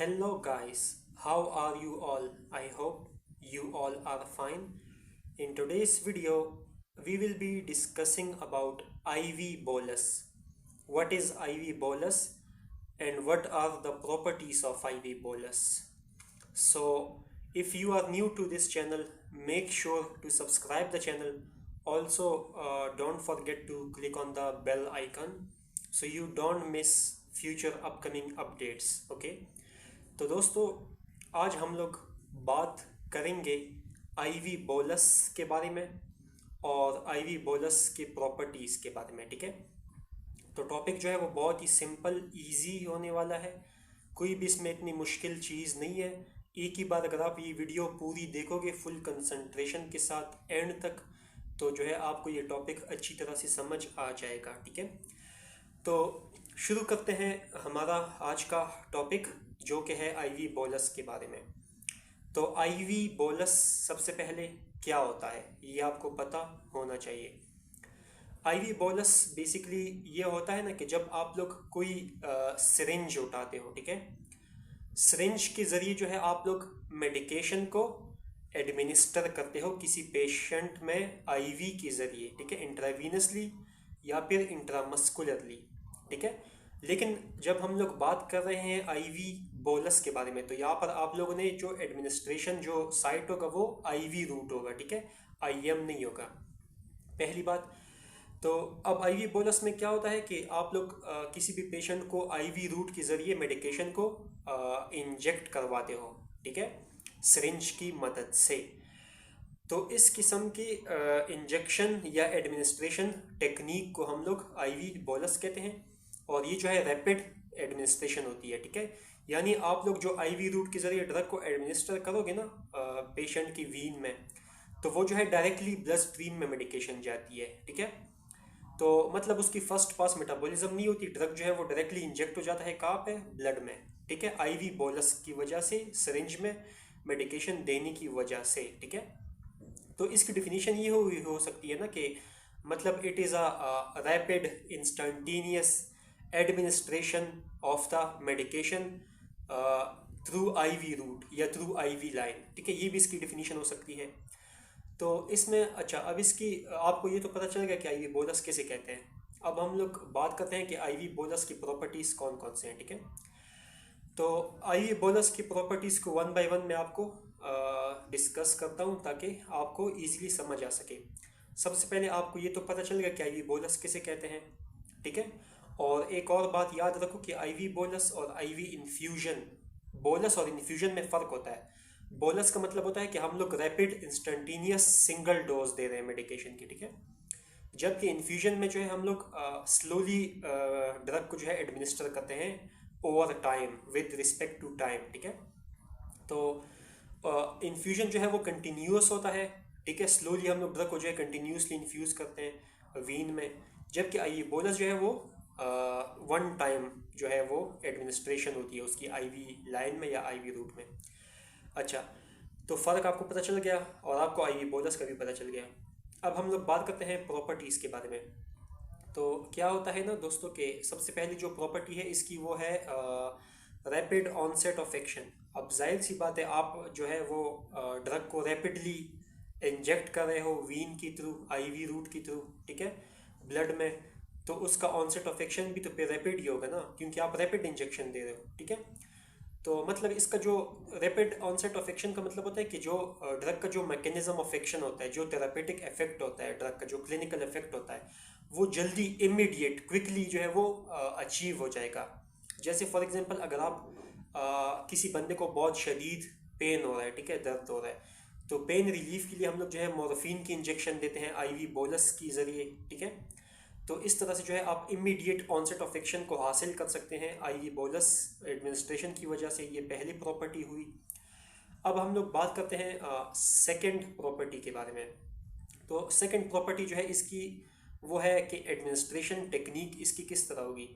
Hello, guys. How are you all? I hope you all are fine. In today's video, we will be discussing about IV bolus. What is IV bolus and what are the properties of IV bolus? So, if you are new to this channel, make sure to subscribe the channel. Also, don't forget to click on the bell icon so you don't miss future upcoming updates. Okay. तो दोस्तों, आज हम लोग बात करेंगे ivy bolus के बारे में और आईवी बोलस के प्रॉपर्टीज़ के बारे में। ठीक है, तो टॉपिक जो है वो बहुत ही सिंपल इजी होने वाला है। कोई भी इसमें इतनी मुश्किल चीज़ नहीं है। एक ही बार अगर आप ये वीडियो पूरी देखोगे फुल कंसंट्रेशन के साथ एंड तक, तो जो है आपको ये टॉपिक अच्छी तरह से समझ आ जाएगा। ठीक है, तो शुरू करते हैं हमारा आज का टॉपिक, जो कि है आईवी बोलस के बारे में। तो आईवी बोलस सबसे पहले क्या होता है ये आपको पता होना चाहिए। आईवी बोलस बेसिकली ये होता है ना कि जब आप लोग कोई सिरिंज उठाते हो, ठीक है, सिरिंज के ज़रिए जो है आप लोग मेडिकेशन को एडमिनिस्टर करते हो किसी पेशेंट में आईवी के ज़रिए, ठीक है, इंट्रावीनसली या फिर इंट्रामस्कुलरली। ठीक है, लेकिन जब हम लोग बात कर रहे हैं आईवी बोलस के बारे में, तो यहाँ पर आप लोगों ने जो एडमिनिस्ट्रेशन जो साइट होगा वो आईवी रूट होगा। ठीक है, आईएम नहीं होगा, पहली बात। तो अब आईवी बोलस में क्या होता है कि आप लोग किसी भी पेशेंट को आईवी रूट के ज़रिए मेडिकेशन को इंजेक्ट करवाते हो, ठीक है, सिरिंज की मदद से। तो इस किस्म की इंजेक्शन या एडमिनिस्ट्रेशन टेक्निक को हम लोग आईवी बोलस कहते हैं, और ये जो है रैपिड एडमिनिस्ट्रेशन होती है। ठीक है, यानी आप लोग जो आईवी रूट के ज़रिए ड्रग को एडमिनिस्टर करोगे ना पेशेंट की वीन में, तो वो जो है डायरेक्टली ब्लड स्ट्रीम में मेडिकेशन जाती है। ठीक है, तो मतलब उसकी फर्स्ट पास मेटाबॉलिज्म नहीं होती, ड्रग जो है वो डायरेक्टली इंजेक्ट हो जाता है कहाँ पे, ब्लड में। ठीक है, आईवी बोलस की वजह से, सिरिंज में मेडिकेशन देने की वजह से। ठीक है, तो इसकी डिफिनीशन ये हो सकती है ना कि मतलब it is a rapid instantaneous administration of the medication through IV route या थ्रू आईवी लाइन। ठीक है, ये भी इसकी डिफिनीशन हो सकती है। तो इसमें अच्छा, अब इसकी आपको ये तो पता चल गया कि आईवी बोलस किसे कहते हैं। अब हम लोग बात करते हैं कि आईवी बोलस की प्रॉपर्टीज़ कौन कौन से हैं। ठीक है, तो आईवी बोलस की प्रॉपर्टीज़ को वन बाय वन मैं आपको डिस्कस करता हूँ ताकि आपको इजीली समझ आ सके। सबसे पहले आपको ये तो पता चल गया कि आईवी बोलस किसे कहते हैं। ठीक है, और एक और बात याद रखो कि आईवी बोलस और आईवी इन्फ्यूजन, बोलस और इन्फ्यूजन में फ़र्क होता है। बोलस का मतलब होता है कि हम लोग रैपिड इंस्टेंटेनियस सिंगल डोज दे रहे हैं मेडिकेशन की। ठीक है, जबकि इन्फ्यूजन में जो है हम लोग स्लोली ड्रग को जो है एडमिनिस्टर करते हैं over time with respect to time. ठीक है, तो इन्फ्यूजन जो है वो कंटिन्यूस होता है। ठीक है, स्लोली हम लोग ड्रग को जो है कंटिन्यूसली इन्फ्यूज़ करते हैं वीन में, जबकि आईवी बोलस जो है वो वन टाइम जो है वो एडमिनिस्ट्रेशन होती है उसकी आईवी लाइन में या आईवी रूट में। अच्छा, तो फ़र्क आपको पता चल गया और आपको आईवी बोलस का भी पता चल गया। अब हम लोग बात करते हैं प्रॉपर्टीज़ के बारे में। तो क्या होता है ना दोस्तों के, सबसे पहली जो प्रॉपर्टी है इसकी वो है रैपिड ऑनसेट ऑफ एक्शन। अब जाहिर सी बात है, आप जो है वो ड्रग को रैपिडली इंजेक्ट कर रहे हो वीन की थ्रू, आईवी रूट की थ्रू, ठीक है, ब्लड में, तो उसका ऑनसेट ऑफ एक्शन भी तो फिर रैपिड ही होगा ना, क्योंकि आप रैपिड इंजेक्शन दे रहे हो। ठीक है, तो मतलब इसका जो रैपिड ऑनसेट ऑफ एक्शन का मतलब होता है कि जो ड्रग का जो मैकेनिज्म ऑफ एक्शन होता है, जो थेरापेटिक इफेक्ट होता है ड्रग का, जो क्लिनिकल इफेक्ट होता है, वो जल्दी इमीडिएट क्विकली जो है वो अचीव हो जाएगा। जैसे फॉर एग्जांपल अगर आप किसी बंदे को बहुत शदीद पेन हो रहा है, ठीक है, दर्द हो रहा है, तो पेन रिलीफ के लिए हम लोग जो है मोरफिन की इंजेक्शन देते हैं आईवी बोलस के ज़रिए। ठीक है, तो इस तरह से जो है आप इमीडिएट ऑनसेट ऑफ एक्शन को हासिल कर सकते हैं आईवी बोलस एडमिनिस्ट्रेशन की वजह से। ये पहली प्रॉपर्टी हुई। अब हम लोग बात करते हैं सेकंड प्रॉपर्टी के बारे में। तो सेकंड प्रॉपर्टी जो है इसकी वो है कि एडमिनिस्ट्रेशन टेक्निक इसकी किस तरह होगी।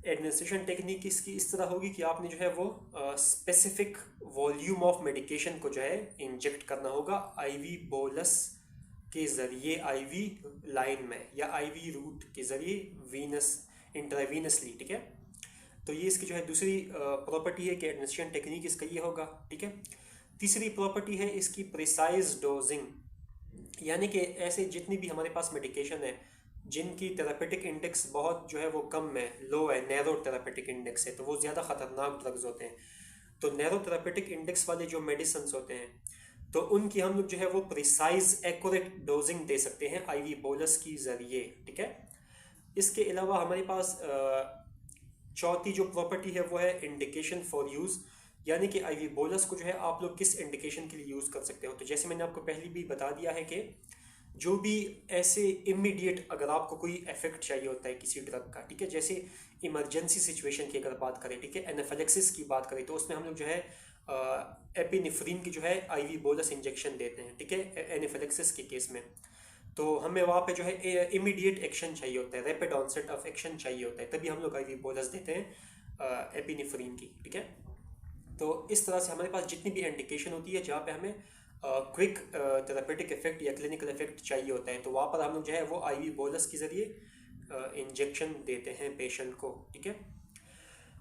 एडमिनिस्ट्रेशन टेक्निक इसकी इस तरह होगी कि आपने जो है वो स्पेसिफिक वॉल्यूम ऑफ मेडिकेशन को जो है इंजेक्ट करना होगा आईवी बोलस के ज़रिए, आईवी लाइन में या आईवी रूट के ज़रिए वीनस इंट्रावीनसली। ठीक है, तो ये इसकी जो है दूसरी प्रॉपर्टी है कि एडमिनिस्ट्रेशन टेक्निक इसका ये होगा, ठीक है। तीसरी प्रॉपर्टी है इसकी प्रिसाइज डोजिंग, यानी कि ऐसे जितनी भी हमारे पास मेडिकेशन है जिनकी थेरापेटिक इंडेक्स बहुत जो है वो कम है, लो है, नैरो थेरापेटिक इंडेक्स है, तो वो ज़्यादा ख़तरनाक ड्रग्स होते हैं। तो नैरो थेरापेटिक इंडेक्स वाले जो मेडिसिन होते हैं तो उनकी हम लोग जो है वो प्रिसाइज एक्यूरेट डोजिंग दे सकते हैं आईवी बोलस की ज़रिए, ठीक है। इसके अलावा हमारे पास चौथी जो प्रॉपर्टी है वो है इंडिकेशन फॉर यूज़, यानी कि आईवी बोलस को जो है आप लोग किस इंडिकेशन के लिए यूज़ कर सकते हो। तो जैसे मैंने आपको पहले भी बता दिया है कि जो भी ऐसे इमीडिएट अगर आपको कोई इफेक्ट चाहिए होता है किसी ड्रग का, ठीक है, जैसे इमरजेंसी सिचुएशन की अगर बात करें, ठीक है, एनाफिलैक्सिस की बात करें, तो उसमें हम लोग जो है एपिनेफ्रीन की जो है आईवी बोलस इंजेक्शन देते हैं, ठीक है, एनाफिलैक्सिस के केस में। तो हमें वहाँ पे जो है इमीडिएट एक्शन चाहिए होता है, रैपिड ऑनसेट ऑफ एक्शन चाहिए होता है, तभी हम लोग आईवी बोलस देते हैं एपिनेफ्रीन की, ठीक है। तो इस तरह से हमारे पास जितनी भी इंडिकेशन होती है जहाँ पे हमें क्विक थेरापेटिक इफेक्ट या क्लिनिकल इफेक्ट चाहिए होता है, तो वहाँ पर हम लोग जो है वो आईवी बोलस के ज़रिए इंजेक्शन देते हैं पेशेंट को, ठीक है।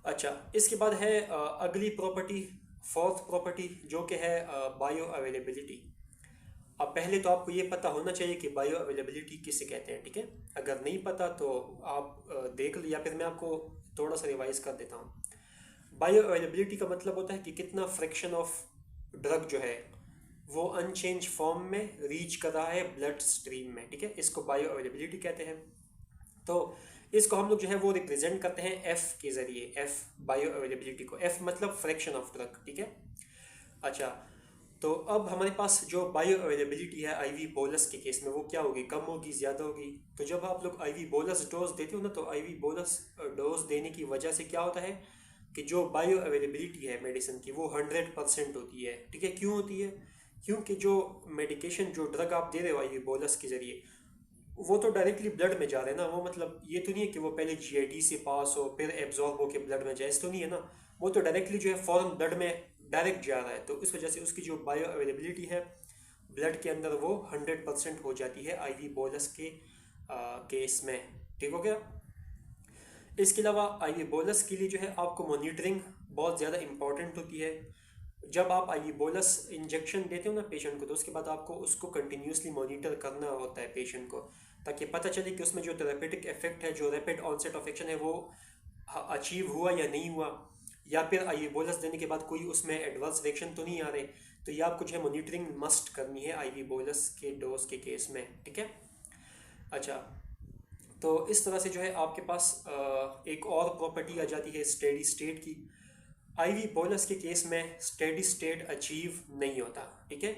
अच्छा, इसके बाद है अगली प्रॉपर्टी, फोर्थ प्रॉपर्टी, जो कि है बायो अवेलेबिलिटी। अब पहले तो आपको ये पता होना चाहिए कि बायो अवेलेबिलिटी किसे कहते हैं, ठीक है। अगर नहीं पता तो आप देख लो, या फिर मैं आपको थोड़ा सा रिवाइज कर देता हूँ। बायो अवेलेबिलिटी का मतलब होता है कि कितना फ्रैक्शन ऑफ ड्रग जो है वो अनचेंज फॉर्म में रीच कर रहा है ब्लड स्ट्रीम में, ठीक है, इसको बायो अवेलेबिलिटी कहते हैं। तो इसको हम लोग जो है वो रिप्रेजेंट करते हैं एफ के ज़रिए, एफ बायो अवेलेबिलिटी को, एफ मतलब फ्रैक्शन ऑफ ड्रग, ठीक है। अच्छा, तो अब हमारे पास जो बायो अवेलेबिलिटी है आईवी बोलस के केस में वो क्या होगी, कम होगी, ज़्यादा होगी। तो जब आप लोग आईवी बोलस डोज देते हो ना, तो आईवी बोलस डोज देने की वजह से क्या होता है कि जो बायो अवेलेबिलिटी है मेडिसिन की वो 100% होती है, ठीक है। क्यों होती है? क्योंकि जो मेडिकेशन, जो ड्रग आप दे रहे हो आईवी बोलस के ज़रिए, वो तो डायरेक्टली ब्लड में जा रहे हैं ना, वो मतलब ये तो नहीं है कि वो पहले जीआईटी से पास हो फिर एब्जॉर्ब हो के ब्लड में जाए, तो नहीं है ना, वो तो डायरेक्टली जो है फॉरन ब्लड में डायरेक्ट जा रहा है। तो इस वजह से उसकी जो बायो अवेलेबिलिटी है ब्लड के अंदर वो 100% हो जाती है आईवी बोलस के केस में, ठीक हो गया। इसके अलावा आईवी बोलस के लिए जो है आपको मॉनिटरिंग बहुत ज़्यादा इंपॉर्टेंट होती है। जब आप आईवी बोलस इंजेक्शन देते हो ना पेशेंट को, तो उसके बाद आपको उसको कंटिन्यूसली मॉनिटर करना होता है पेशेंट को, ताकि पता चले कि उसमें जो थेरेपेटिक इफेक्ट है, जो रैपिड ऑनसेट ऑफ एक्शन है, वो अचीव हुआ या नहीं हुआ, या फिर आईवी बोलस देने के बाद कोई उसमें एडवर्स रिएक्शन तो नहीं आ रहे। तो ये आपको जो है मॉनिटरिंग मस्ट करनी है आईवी बोलस के डोज के केस में, ठीक है। अच्छा, तो इस तरह से जो है आपके पास एक और प्रॉपर्टी आ जाती है स्टेडी स्टेट की। आईवी बोलस के केस में स्टेडी स्टेट अचीव नहीं होता, ठीक है।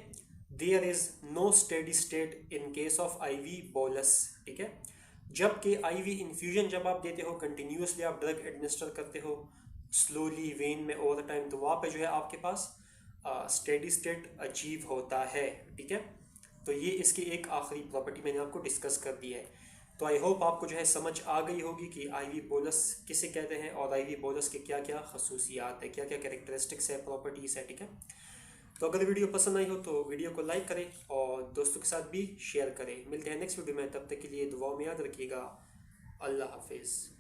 There is no steady state in case of IV bolus, ठीक है। जबकि आईवी इन्फ्यूजन जब आप देते हो, कंटिन्यूसली आप ड्रग एडमिनिस्टर करते हो स्लोली वेन में ओवर टाइम, तो वहाँ पे जो है आपके पास स्टेडी स्टेट अचीव होता है, ठीक है। तो ये इसकी एक आखिरी प्रॉपर्टी मैंने आपको डिस्कस कर दी है। तो आई होप आपको जो है समझ आ गई होगी कि आईवी बोलस किसे कहते हैं और आईवी बोलस के क्या क्या खसूसियात है, क्या क्या कैरेक्टरिस्टिक्स है, प्रॉपर्टीज़ है, ठीक है। तो अगर वीडियो पसंद आई हो तो वीडियो को लाइक करें और दोस्तों के साथ भी शेयर करें। मिलते हैं नेक्स्ट वीडियो में, तब तक के लिए दुआ में याद रखिएगा। अल्लाह हाफिज़।